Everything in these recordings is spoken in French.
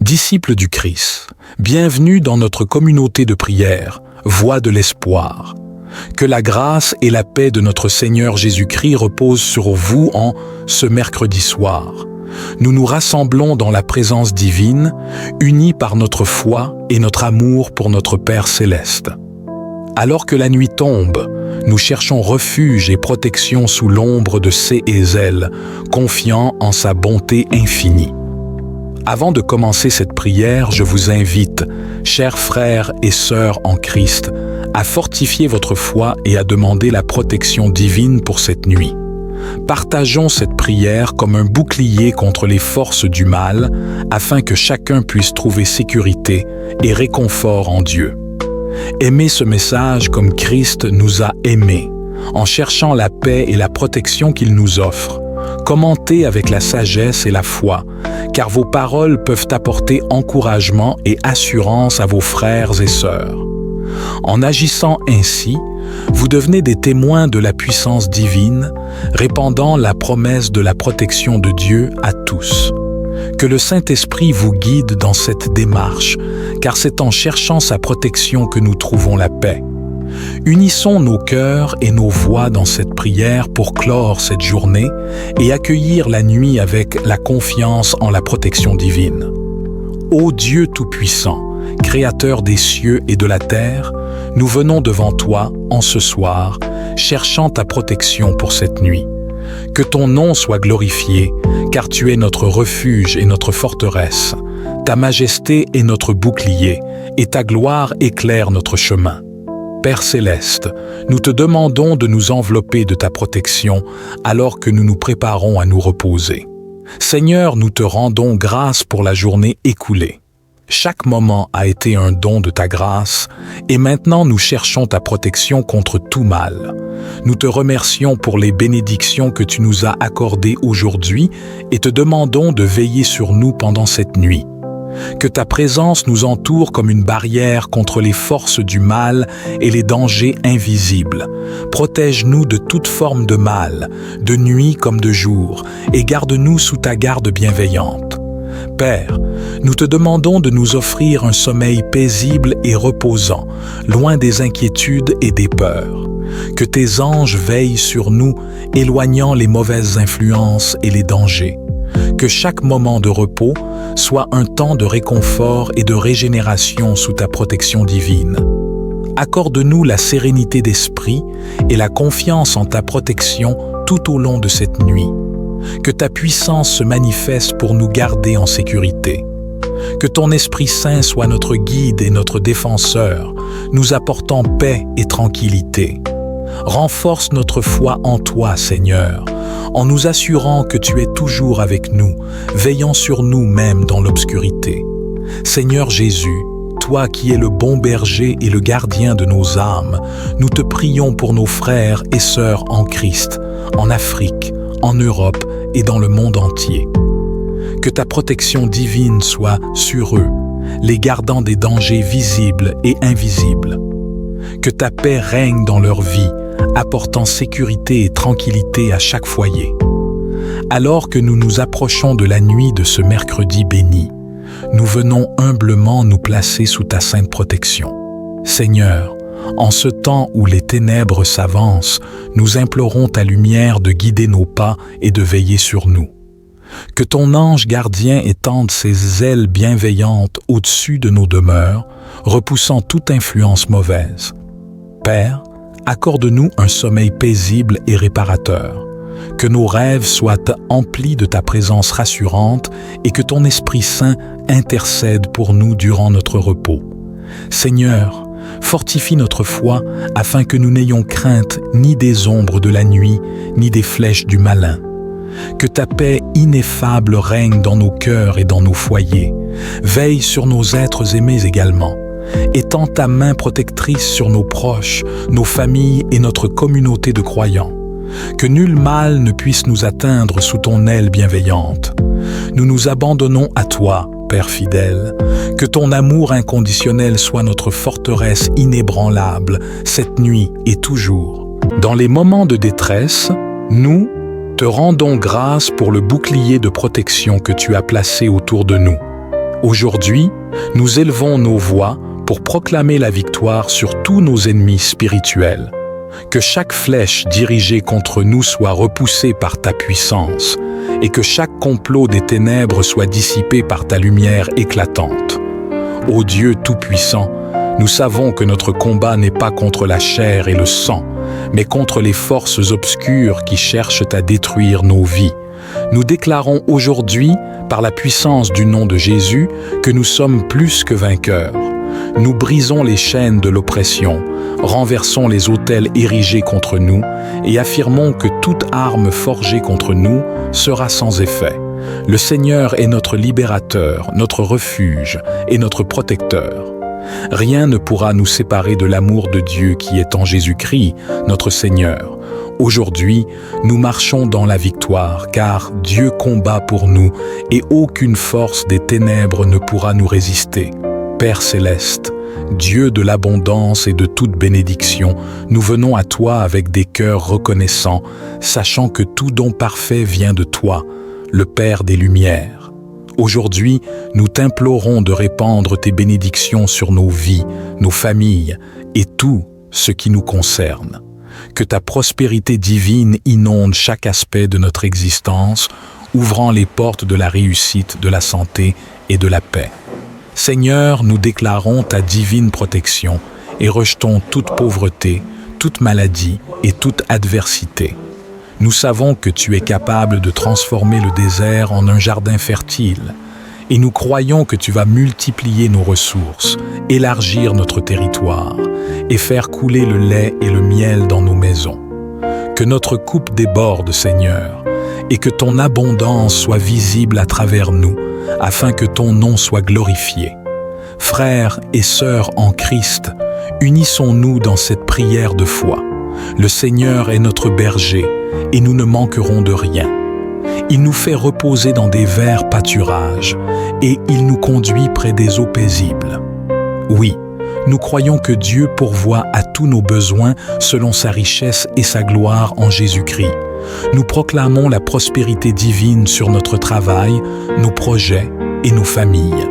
Disciples du Christ, bienvenue dans notre communauté de prière, Voix de l'espoir. Que la grâce et la paix de notre Seigneur Jésus-Christ reposent sur vous en ce mercredi soir. Nous nous rassemblons dans la présence divine, unis par notre foi et notre amour pour notre Père céleste. Alors que la nuit tombe, nous cherchons refuge et protection sous l'ombre de ses ailes, confiants en sa bonté infinie. Avant de commencer cette prière, je vous invite, chers frères et sœurs en Christ, à fortifier votre foi et à demander la protection divine pour cette nuit. Partageons cette prière comme un bouclier contre les forces du mal, afin que chacun puisse trouver sécurité et réconfort en Dieu. Aimez ce message comme Christ nous a aimés, en cherchant la paix et la protection qu'il nous offre. Commentez avec la sagesse et la foi, car vos paroles peuvent apporter encouragement et assurance à vos frères et sœurs. En agissant ainsi, vous devenez des témoins de la puissance divine, répandant la promesse de la protection de Dieu à tous. Que le Saint-Esprit vous guide dans cette démarche, car c'est en cherchant sa protection que nous trouvons la paix. Unissons nos cœurs et nos voix dans cette prière pour clore cette journée et accueillir la nuit avec la confiance en la protection divine. Ô Dieu Tout-Puissant, Créateur des cieux et de la terre, nous venons devant toi en ce soir, cherchant ta protection pour cette nuit. Que ton nom soit glorifié, car tu es notre refuge et notre forteresse. Ta majesté est notre bouclier, et ta gloire éclaire notre chemin. Père céleste, nous te demandons de nous envelopper de ta protection alors que nous nous préparons à nous reposer. Seigneur, nous te rendons grâce pour la journée écoulée. Chaque moment a été un don de ta grâce, et maintenant nous cherchons ta protection contre tout mal. Nous te remercions pour les bénédictions que tu nous as accordées aujourd'hui et te demandons de veiller sur nous pendant cette nuit. Que ta présence nous entoure comme une barrière contre les forces du mal et les dangers invisibles. Protège-nous de toute forme de mal, de nuit comme de jour, et garde-nous sous ta garde bienveillante. Père, nous te demandons de nous offrir un sommeil paisible et reposant, loin des inquiétudes et des peurs. Que tes anges veillent sur nous, éloignant les mauvaises influences et les dangers. Que chaque moment de repos soit un temps de réconfort et de régénération sous ta protection divine. Accorde-nous la sérénité d'esprit et la confiance en ta protection tout au long de cette nuit. Que ta puissance se manifeste pour nous garder en sécurité. Que ton Esprit Saint soit notre guide et notre défenseur, nous apportant paix et tranquillité. Renforce notre foi en toi, Seigneur, en nous assurant que tu es toujours avec nous, veillant sur nous même dans l'obscurité. Seigneur Jésus, toi qui es le bon berger et le gardien de nos âmes, nous te prions pour nos frères et sœurs en Christ, en Afrique, en Europe et dans le monde entier. Que ta protection divine soit sur eux, les gardant des dangers visibles et invisibles. Que ta paix règne dans leur vie, apportant sécurité et tranquillité à chaque foyer. Alors que nous nous approchons de la nuit de ce mercredi béni, nous venons humblement nous placer sous ta sainte protection. Seigneur, en ce temps où les ténèbres s'avancent, nous implorons ta lumière de guider nos pas et de veiller sur nous. Que ton ange gardien étende ses ailes bienveillantes au-dessus de nos demeures, repoussant toute influence mauvaise. Père, accorde-nous un sommeil paisible et réparateur. Que nos rêves soient emplis de ta présence rassurante et que ton Esprit Saint intercède pour nous durant notre repos. Seigneur, fortifie notre foi afin que nous n'ayons crainte ni des ombres de la nuit, ni des flèches du malin. Que ta paix ineffable règne dans nos cœurs et dans nos foyers. Veille sur nos êtres aimés également. Étends ta main protectrice sur nos proches, nos familles et notre communauté de croyants. Que nul mal ne puisse nous atteindre sous ton aile bienveillante. Nous nous abandonnons à toi, Père fidèle. Que ton amour inconditionnel soit notre forteresse inébranlable, cette nuit et toujours. Dans les moments de détresse, nous te rendons grâce pour le bouclier de protection que tu as placé autour de nous. Aujourd'hui, nous élevons nos voix pour proclamer la victoire sur tous nos ennemis spirituels. Que chaque flèche dirigée contre nous soit repoussée par ta puissance et que chaque complot des ténèbres soit dissipé par ta lumière éclatante. Ô Dieu Tout-Puissant, nous savons que notre combat n'est pas contre la chair et le sang, mais contre les forces obscures qui cherchent à détruire nos vies. Nous déclarons aujourd'hui, par la puissance du nom de Jésus, que nous sommes plus que vainqueurs. Nous brisons les chaînes de l'oppression, renversons les autels érigés contre nous et affirmons que toute arme forgée contre nous sera sans effet. Le Seigneur est notre libérateur, notre refuge et notre protecteur. Rien ne pourra nous séparer de l'amour de Dieu qui est en Jésus-Christ, notre Seigneur. Aujourd'hui, nous marchons dans la victoire, car Dieu combat pour nous et aucune force des ténèbres ne pourra nous résister. Père céleste, Dieu de l'abondance et de toute bénédiction, nous venons à toi avec des cœurs reconnaissants, sachant que tout don parfait vient de toi, le Père des Lumières. Aujourd'hui, nous t'implorons de répandre tes bénédictions sur nos vies, nos familles et tout ce qui nous concerne. Que ta prospérité divine inonde chaque aspect de notre existence, ouvrant les portes de la réussite, de la santé et de la paix. Seigneur, nous déclarons ta divine protection et rejetons toute pauvreté, toute maladie et toute adversité. Nous savons que tu es capable de transformer le désert en un jardin fertile et nous croyons que tu vas multiplier nos ressources, élargir notre territoire et faire couler le lait et le miel dans nos maisons. Que notre coupe déborde, Seigneur, et que ton abondance soit visible à travers nous, afin que ton nom soit glorifié. Frères et sœurs en Christ, unissons-nous dans cette prière de foi. Le Seigneur est notre berger, et nous ne manquerons de rien. Il nous fait reposer dans des verts pâturages, et il nous conduit près des eaux paisibles. Oui, nous croyons que Dieu pourvoit à tous nos besoins selon sa richesse et sa gloire en Jésus-Christ. Nous proclamons la prospérité divine sur notre travail, nos projets et nos familles.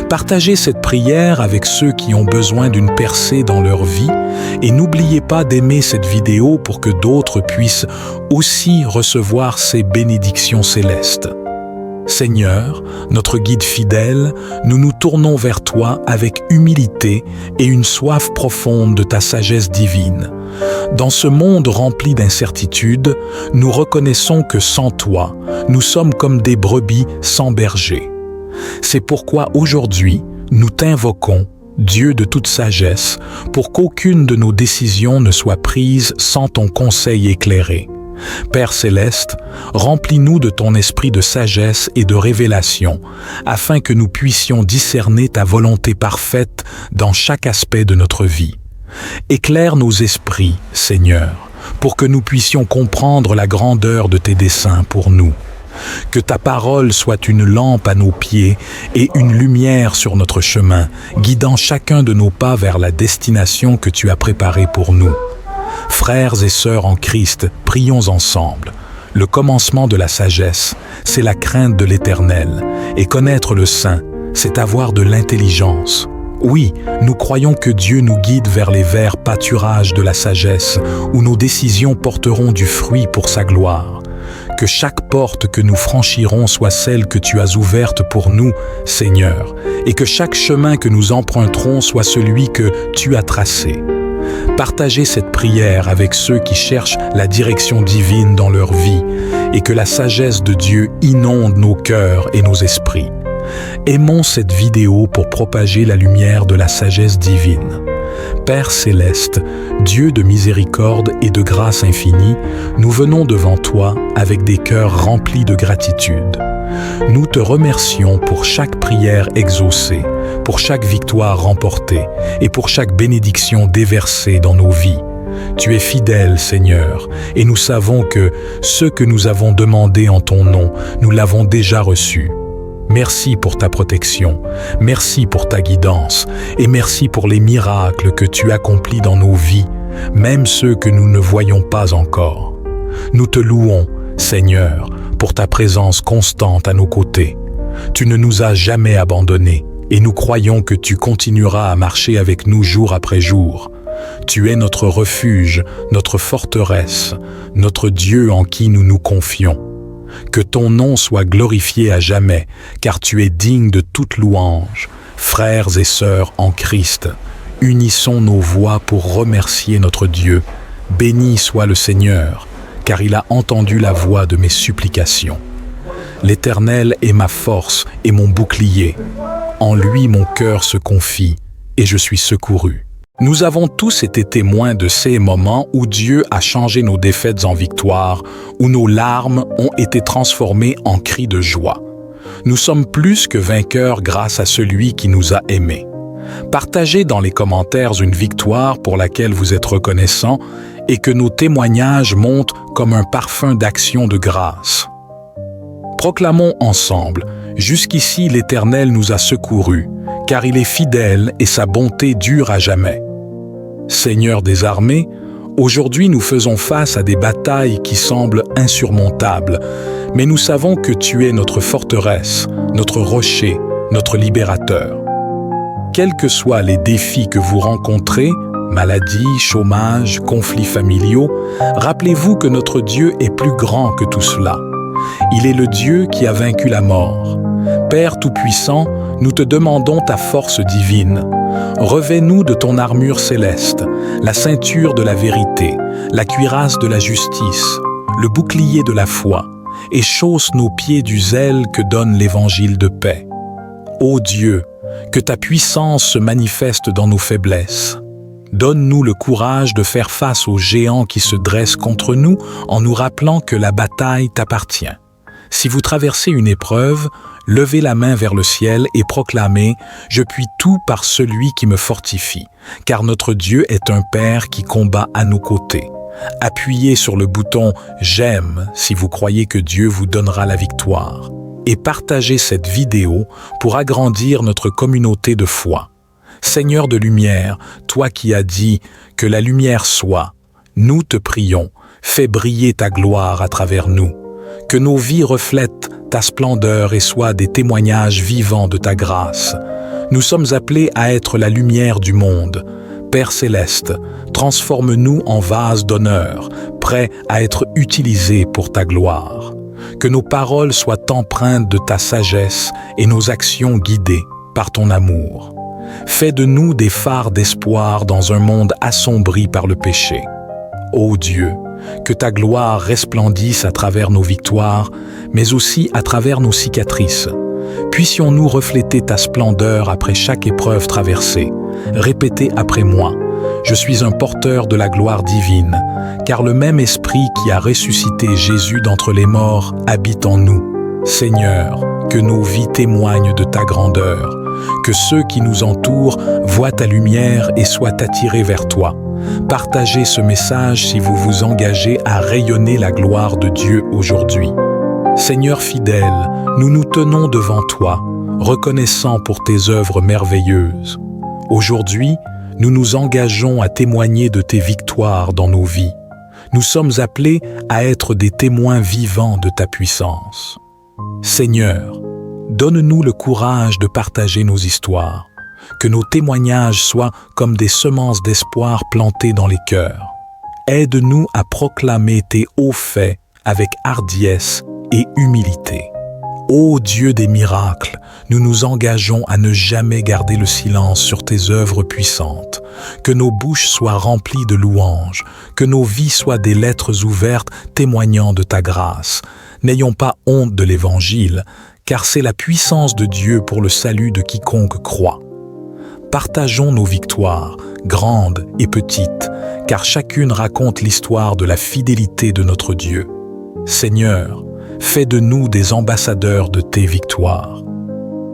Partagez cette prière avec ceux qui ont besoin d'une percée dans leur vie et n'oubliez pas d'aimer cette vidéo pour que d'autres puissent aussi recevoir ces bénédictions célestes. Seigneur, notre guide fidèle, nous nous tournons vers toi avec humilité et une soif profonde de ta sagesse divine. Dans ce monde rempli d'incertitudes, nous reconnaissons que sans toi, nous sommes comme des brebis sans berger. C'est pourquoi aujourd'hui, nous t'invoquons, Dieu de toute sagesse, pour qu'aucune de nos décisions ne soit prise sans ton conseil éclairé. Père céleste, remplis-nous de ton esprit de sagesse et de révélation, afin que nous puissions discerner ta volonté parfaite dans chaque aspect de notre vie. Éclaire nos esprits, Seigneur, pour que nous puissions comprendre la grandeur de tes desseins pour nous. Que ta parole soit une lampe à nos pieds et une lumière sur notre chemin, guidant chacun de nos pas vers la destination que tu as préparée pour nous. Frères et sœurs en Christ, prions ensemble. Le commencement de la sagesse, c'est la crainte de l'Éternel, et connaître le Saint, c'est avoir de l'intelligence. Oui, nous croyons que Dieu nous guide vers les verts pâturages de la sagesse, où nos décisions porteront du fruit pour sa gloire. Que chaque porte que nous franchirons soit celle que tu as ouverte pour nous, Seigneur, et que chaque chemin que nous emprunterons soit celui que tu as tracé. Partagez cette prière avec ceux qui cherchent la direction divine dans leur vie et que la sagesse de Dieu inonde nos cœurs et nos esprits. Aimons cette vidéo pour propager la lumière de la sagesse divine. Père céleste, Dieu de miséricorde et de grâce infinie, nous venons devant toi avec des cœurs remplis de gratitude. Nous te remercions pour chaque prière exaucée, pour chaque victoire remportée et pour chaque bénédiction déversée dans nos vies. Tu es fidèle, Seigneur, et nous savons que ce que nous avons demandé en ton nom, nous l'avons déjà reçu. Merci pour ta protection, merci pour ta guidance et merci pour les miracles que tu accomplis dans nos vies, même ceux que nous ne voyons pas encore. Nous te louons, Seigneur, pour ta présence constante à nos côtés. Tu ne nous as jamais abandonnés et nous croyons que tu continueras à marcher avec nous jour après jour. Tu es notre refuge, notre forteresse, notre Dieu en qui nous nous confions. Que ton nom soit glorifié à jamais, car tu es digne de toute louange. Frères et sœurs en Christ, unissons nos voix pour remercier notre Dieu. Béni soit le Seigneur, car il a entendu la voix de mes supplications. L'Éternel est ma force et mon bouclier. En lui mon cœur se confie, et je suis secouru. Nous avons tous été témoins de ces moments où Dieu a changé nos défaites en victoire, où nos larmes ont été transformées en cris de joie. Nous sommes plus que vainqueurs grâce à celui qui nous a aimés. Partagez dans les commentaires une victoire pour laquelle vous êtes reconnaissant et que nos témoignages montent comme un parfum d'action de grâce. Proclamons ensemble, jusqu'ici l'Éternel nous a secourus, car il est fidèle et sa bonté dure à jamais. Seigneur des armées, aujourd'hui nous faisons face à des batailles qui semblent insurmontables, mais nous savons que tu es notre forteresse, notre rocher, notre libérateur. Quels que soient les défis que vous rencontrez, maladies, chômage, conflits familiaux, rappelez-vous que notre Dieu est plus grand que tout cela. Il est le Dieu qui a vaincu la mort. Père Tout-Puissant, nous te demandons ta force divine. Revêt-nous de ton armure céleste, la ceinture de la vérité, la cuirasse de la justice, le bouclier de la foi, et chausse nos pieds du zèle que donne l'évangile de paix. Ô Dieu, que ta puissance se manifeste dans nos faiblesses. Donne-nous le courage de faire face aux géants qui se dressent contre nous en nous rappelant que la bataille t'appartient. Si vous traversez une épreuve, levez la main vers le ciel et proclamez « Je puis tout par celui qui me fortifie », car notre Dieu est un Père qui combat à nos côtés. Appuyez sur le bouton « J'aime » si vous croyez que Dieu vous donnera la victoire. Et partagez cette vidéo pour agrandir notre communauté de foi. Seigneur de lumière, toi qui as dit « Que la lumière soit », nous te prions, fais briller ta gloire à travers nous. Que nos vies reflètent ta splendeur et soient des témoignages vivants de ta grâce. Nous sommes appelés à être la lumière du monde. Père céleste, transforme-nous en vases d'honneur, prêts à être utilisés pour ta gloire. Que nos paroles soient empreintes de ta sagesse et nos actions guidées par ton amour. Fais de nous des phares d'espoir dans un monde assombri par le péché. Ô Dieu, que ta gloire resplendisse à travers nos victoires, mais aussi à travers nos cicatrices. Puissions-nous refléter ta splendeur après chaque épreuve traversée. Répétez après moi, je suis un porteur de la gloire divine, car le même esprit qui a ressuscité Jésus d'entre les morts habite en nous. Seigneur, que nos vies témoignent de ta grandeur, que ceux qui nous entourent voient ta lumière et soient attirés vers toi. Partagez ce message si vous vous engagez à rayonner la gloire de Dieu aujourd'hui. Seigneur fidèle, nous nous tenons devant toi, reconnaissants pour tes œuvres merveilleuses. Aujourd'hui, nous nous engageons à témoigner de tes victoires dans nos vies. Nous sommes appelés à être des témoins vivants de ta puissance. Seigneur, donne-nous le courage de partager nos histoires, que nos témoignages soient comme des semences d'espoir plantées dans les cœurs. Aide-nous à proclamer tes hauts faits avec hardiesse et humilité. Ô Dieu des miracles, nous nous engageons à ne jamais garder le silence sur tes œuvres puissantes. Que nos bouches soient remplies de louanges, que nos vies soient des lettres ouvertes témoignant de ta grâce. N'ayons pas honte de l'Évangile, car c'est la puissance de Dieu pour le salut de quiconque croit. Partageons nos victoires, grandes et petites, car chacune raconte l'histoire de la fidélité de notre Dieu. Seigneur, fais de nous des ambassadeurs de tes victoires.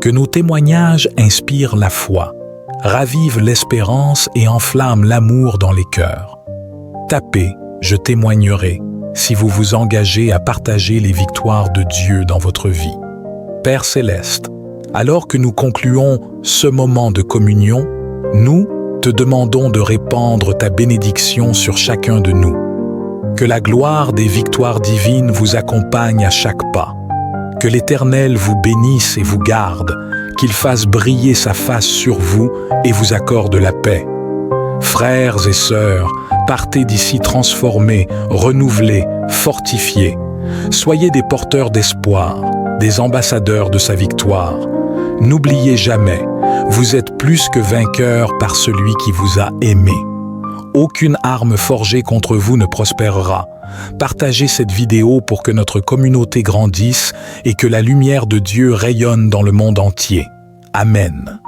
Que nos témoignages inspirent la foi, ravivent l'espérance et enflamment l'amour dans les cœurs. Tapez, je témoignerai, si vous vous engagez à partager les victoires de Dieu dans votre vie. Père céleste, alors que nous concluons ce moment de communion, nous te demandons de répandre ta bénédiction sur chacun de nous. Que la gloire des victoires divines vous accompagne à chaque pas. Que l'Éternel vous bénisse et vous garde, qu'il fasse briller sa face sur vous et vous accorde la paix. Frères et sœurs, partez d'ici transformés, renouvelés, fortifiés. Soyez des porteurs d'espoir, des ambassadeurs de sa victoire. N'oubliez jamais, vous êtes plus que vainqueurs par celui qui vous a aimé. Aucune arme forgée contre vous ne prospérera. Partagez cette vidéo pour que notre communauté grandisse et que la lumière de Dieu rayonne dans le monde entier. Amen.